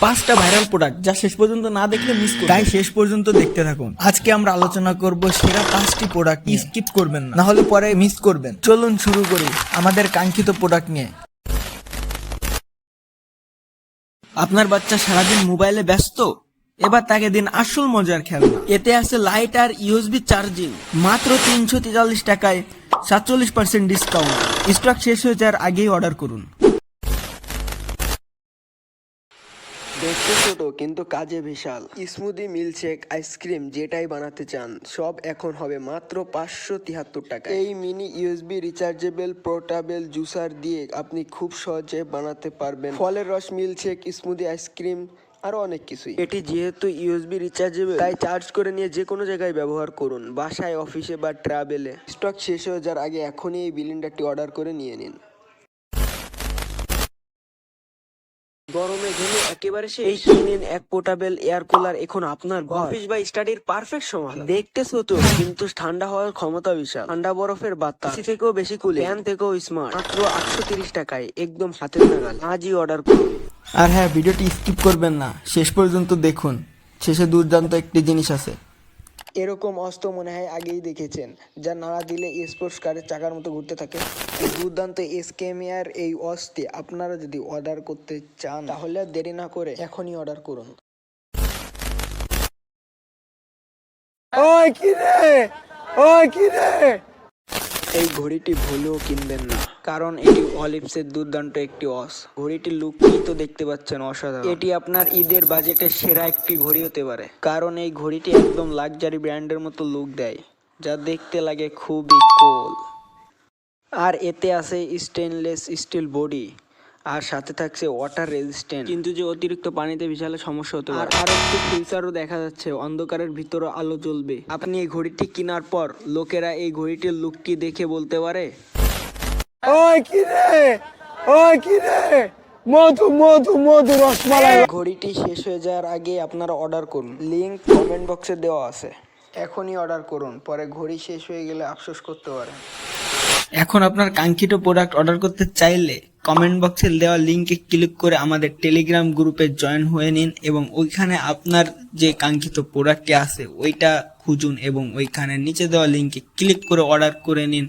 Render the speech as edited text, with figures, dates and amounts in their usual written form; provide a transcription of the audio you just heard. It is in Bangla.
5টা ভাইরাল প্রোডাক্ট যা শেষ পর্যন্ত না দেখলে মিস করবেন, তাই শেষ পর্যন্ত দেখতে থাকুন। আজকে আমরা আলোচনা করব সেরা 5টি প্রোডাক্ট, স্কিপ করবেন না, হলে পরে মিস করবেন। চলুন শুরু করি আমাদের কাঙ্ক্ষিত প্রোডাক্ট নিয়ে। আপনার বাচ্চা সারাদিন মোবাইলে ব্যস্ত, এবার তাকে দিন আসল মজার খেলনা। এতে আছে লাইট আর ইউএসবি চার্জিং, মাত্র 343 টাকায় 47% ডিসকাউন্ট। স্টক শেষ হয়ে যাওয়ার আগেই অর্ডার করুন। দেখতে ছোট কিন্তু কাজে বিশাল। স্মুদি, মিল্কশেক, আইসক্রিম যেটাই বানাতে চান সব এখন হবে মাত্র 573 টাকা। এই mini USB rechargeable portable juicer দিয়ে আপনি খুব সহজে বানাতে পারবেন ফলের রস, মিল্কশেক, স্মুদি, আইসক্রিম আরো অনেক কিছুই। এটি যেহেতু ইউএসবি রিচার্জেবল তাই চার্জ করে নিয়ে যে কোনো জায়গায় ব্যবহার করুন, বাসায়, অফিসে বা ট্রাভেলে। স্টক শেষ হয়ে যাওয়ার আগে এখনই এই ব্লেন্ডারটি অর্ডার করে নিয়ে নিন। গরমে ঘেমে একেবারে এই কিনেন এক পোর্টেবল এয়ার কুলার, এখন আপনার অফিস বা স্টাডির পারফেক্ট সমাধান। দেখতে ছোট কিন্তু ঠান্ডা হওয়ার ক্ষমতা বিশাল। ঠান্ডা বরফের বাতাস এসি থেকেও বেশি কুলে, ফ্যান থেকেও স্মার্ট। মাত্র 830 টাকায় একদম হাতের নাগাল। আজই অর্ডার করুন। আর হ্যাঁ, ভিডিওটি স্কিপ করবেন না, শেষ পর্যন্ত দেখুন। শেষে দুর্দান্ত একটি জিনিস আছে। এরকম অস্ত্র মনে হয় আগেই দেখেছেন, যা নাড়া দিলে স্পোর্টস কারের চাকার মতো ঘুরতে থাকে। এই দুর্দান্ত এসকেমিয়ার এই অস্ত্রে আপনারা যদি অর্ডার করতে চান তাহলে আর দেরি না করে এখনই অর্ডার করুন। এই ঘড়িটি ভুলেও কিনবেন না, কারণ এটি অলিভসের দুর্দান্ত একটি ঘড়িটির লুকটি তো দেখতে পাচ্ছেন, অসাধারণ। এটি আপনার ঈদের বাজেটের সেরা একটি ঘড়ি হতে পারে, কারণ এই ঘড়িটি একদম লাক্সারি ব্র্যান্ডের মতো লুক দেয়, যা দেখতে লাগে খুবই কুল। আর এতে আছে স্টেনলেস স্টিল বডি, আর সাথে থাকছে ওয়াটার রেজিস্ট্যান্ট, কিন্তু যে অতিরিক্ত পানিতে ভিজালে সমস্যা হতে পারে। আর একটু ফিউচারও দেখা যাচ্ছে, অন্ধকারের ভিতরে আলো জ্বলবে। আপনি এই ঘড়িটি কেনার পর লোকেরা এই ঘড়িটির লুকটি দেখে বলতে পারে, ঘড়িটি শেষ হয়ে যাওয়ার আগে আপনারা অর্ডার করুন। লিংক কমেন্ট বক্সে দেওয়া আছে, এখনই অর্ডার করুন, পরে ঘড়ি শেষ হয়ে গেলে আফসোস করতে পারেন। এখন আপনার কাঙ্ক্ষিত প্রোডাক্ট অর্ডার করতে চাইলে কমেন্ট বক্সে দেওয়া লিঙ্কে ক্লিক করে আমাদের টেলিগ্রাম গ্রুপে জয়েন হয়ে নিন, এবং ওইখানে আপনার যে কাঙ্ক্ষিত প্রোডাক্টটি আছে ওইটা খুঁজুন, এবং ওইখানে নিচে দেওয়া লিঙ্কে ক্লিক করে অর্ডার করে নিন।